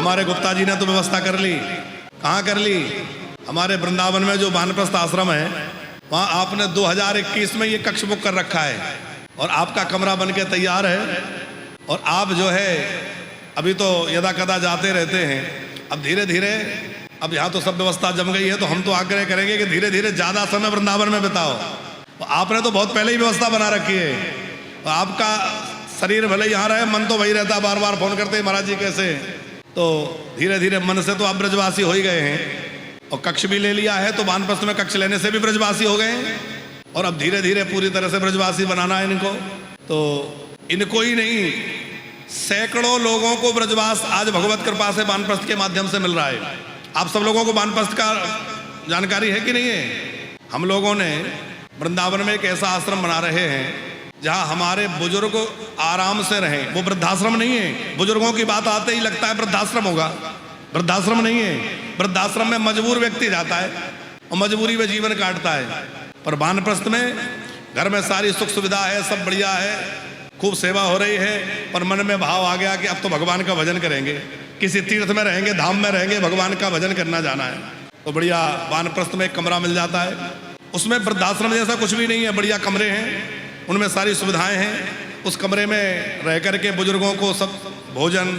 हमारे गुप्ता जी ने तो व्यवस्था कर ली। कहाँ कर ली? हमारे वृंदावन में जो वानप्रस्थ आश्रम है वहाँ आपने 2021 में ये कक्ष बुक कर रखा है और आपका कमरा बन के तैयार है। और आप जो है अभी तो यदा कदा जाते रहते हैं, अब धीरे धीरे अब यहाँ तो सब व्यवस्था जम गई है, तो हम तो आग्रह करेंगे कि धीरे धीरे ज़्यादा समय वृंदावन में बिताओ। तो आपने तो बहुत पहले ही व्यवस्था बना रखी है, तो आपका शरीर भले यहाँ रहे, मन तो वही रहता, बार बार फोन करते हैं महाराज जी कैसे। तो धीरे धीरे मन से तो आप ब्रजवासी हो ही गए हैं और कक्ष भी ले लिया है, तो वानप्रस्थ में कक्ष लेने से भी ब्रजवासी हो गए हैं और अब धीरे धीरे पूरी तरह से ब्रजवासी बनाना है इनको। तो इनको ही नहीं, सैकड़ों लोगों को ब्रजवास आज भगवत कृपा से वानप्रस्थ के माध्यम से मिल रहा है। आप सब लोगों को वानप्रस्थ का जानकारी है कि नहीं है? हम लोगों ने वृंदावन में एक ऐसा आश्रम बना रहे हैं जहाँ हमारे बुजुर्ग आराम से रहें। वो वृद्धाश्रम नहीं है, बुजुर्गों की बात आते ही लगता है वृद्धाश्रम होगा, वृद्धाश्रम नहीं है। वृद्धाश्रम में मजबूर व्यक्ति जाता है और मजबूरी में जीवन काटता है, पर वानप्रस्थ में घर में सारी सुख सुविधा है, सब बढ़िया है, खूब सेवा हो रही है, पर मन में भाव आ गया कि अब तो भगवान का भजन करेंगे, किसी तीर्थ में रहेंगे, धाम में रहेंगे, भगवान का भजन करना जाना है। तो बढ़िया वानप्रस्थ में एक कमरा मिल जाता है, उसमें वृद्धाश्रम जैसा कुछ भी नहीं है, बढ़िया कमरे हैं, उनमें सारी सुविधाएं हैं। उस कमरे में रह करके बुजुर्गों को सब भोजन,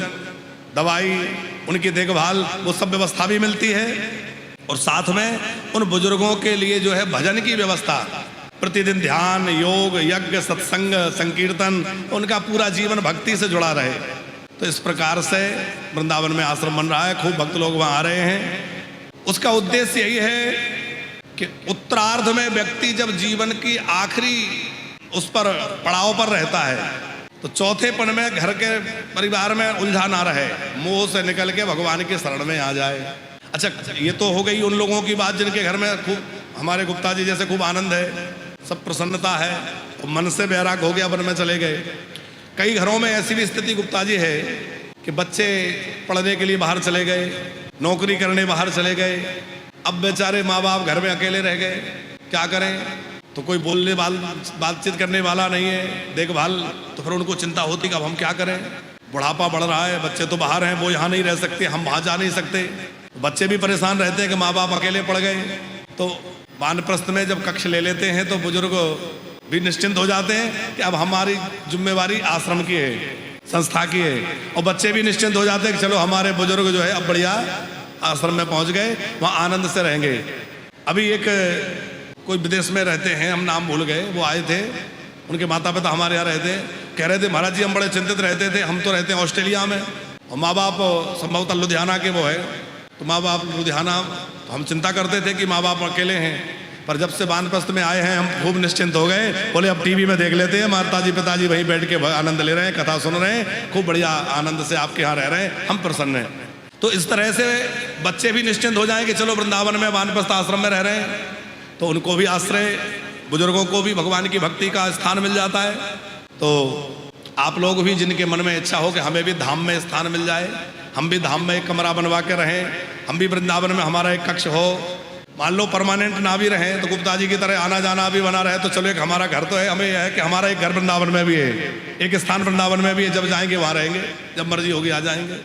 दवाई, उनकी देखभाल, वो सब व्यवस्था भी मिलती है। और साथ में उन बुजुर्गों के लिए जो है भजन की व्यवस्था, प्रतिदिन ध्यान, योग, यज्ञ, सत्संग, संकीर्तन, उनका पूरा जीवन भक्ति से जुड़ा रहे। तो इस प्रकार से वृंदावन में आश्रम बन रहा है, खूब भक्त लोग वहाँ आ रहे हैं। उसका उद्देश्य यही है कि उत्तरार्ध में व्यक्ति जब जीवन की आखिरी उस पर पड़ाव पर रहता है तो चौथेपन में घर के परिवार में उलझा ना रहे, मोह से निकल के भगवान के शरण में आ जाए। अच्छा, ये तो हो गई उन लोगों की बात जिनके घर में खूब, हमारे गुप्ता जी जैसे खूब आनंद है, सब प्रसन्नता है, तो मन से बैराग हो गया, वन में चले गए। कई घरों में ऐसी भी स्थिति गुप्ता जी है कि बच्चे पढ़ने के लिए बाहर चले गए, नौकरी करने बाहर चले गए, अब बेचारे माँ बाप घर में अकेले रह गए, क्या करें? तो कोई बोलने बातचीत करने वाला नहीं है, देखभाल, तो फिर उनको चिंता होती कि अब हम क्या करें, बुढ़ापा बढ़ रहा है, बच्चे तो बाहर हैं, वो यहाँ नहीं रह सकते, हम वहाँ जा नहीं सकते। बच्चे भी परेशान रहते हैं कि माँ बाप अकेले पड़ गए। तो वानप्रस्थ में जब कक्ष ले लेते हैं तो बुजुर्ग भी निश्चिंत हो जाते हैं कि अब हमारी जिम्मेवारी आश्रम की है, संस्था की है, और बच्चे भी निश्चिंत हो जाते हैं कि चलो हमारे बुजुर्ग जो है अब बढ़िया आश्रम में पहुँच गए, वहाँ आनंद से रहेंगे। अभी एक कोई विदेश में रहते हैं, हम नाम भूल गए, वो आए थे, उनके माता पिता हमारे यहाँ रहते, कह रहे थे महाराज जी हम बड़े चिंतित रहते थे, हम तो रहते हैं ऑस्ट्रेलिया में और माँ बाप संभवतः लुधियाना के वो है, तो माँ बाप लुधियाना, तो हम चिंता करते थे कि माँ बाप अकेले हैं, पर जब से वानप्रस्थ में आए हैं हम खूब निश्चिंत हो गए। बोले अब टीवी में देख लेते हैं, माताजी पिताजी वहीं बैठ के आनंद ले रहे हैं, कथा सुन रहे हैं, खूब बढ़िया आनंद से आपके यहाँ रह रहे हैं, हम प्रसन्न हैं। तो इस तरह से बच्चे भी निश्चिंत हो जाएं कि चलो वृंदावन में वानप्रस्थ आश्रम में रह रहे हैं, तो उनको भी आश्रय, बुजुर्गों को भी भगवान की भक्ति का स्थान मिल जाता है। तो आप लोग भी जिनके मन में इच्छा हो कि हमें भी धाम में स्थान मिल जाए, हम भी धाम में एक कमरा बनवा के रहें, हम भी वृंदावन में हमारा एक कक्ष हो, मान लो परमानेंट ना भी रहें तो गुप्ता जी की तरह आना जाना भी बना रहे, तो चलो एक हमारा घर तो है, हमें यह है कि हमारा एक घर वृंदावन में भी है, एक स्थान वृंदावन में भी है, जब जाएंगे वहाँ रहेंगे, जब मर्जी होगी आ जाएंगे।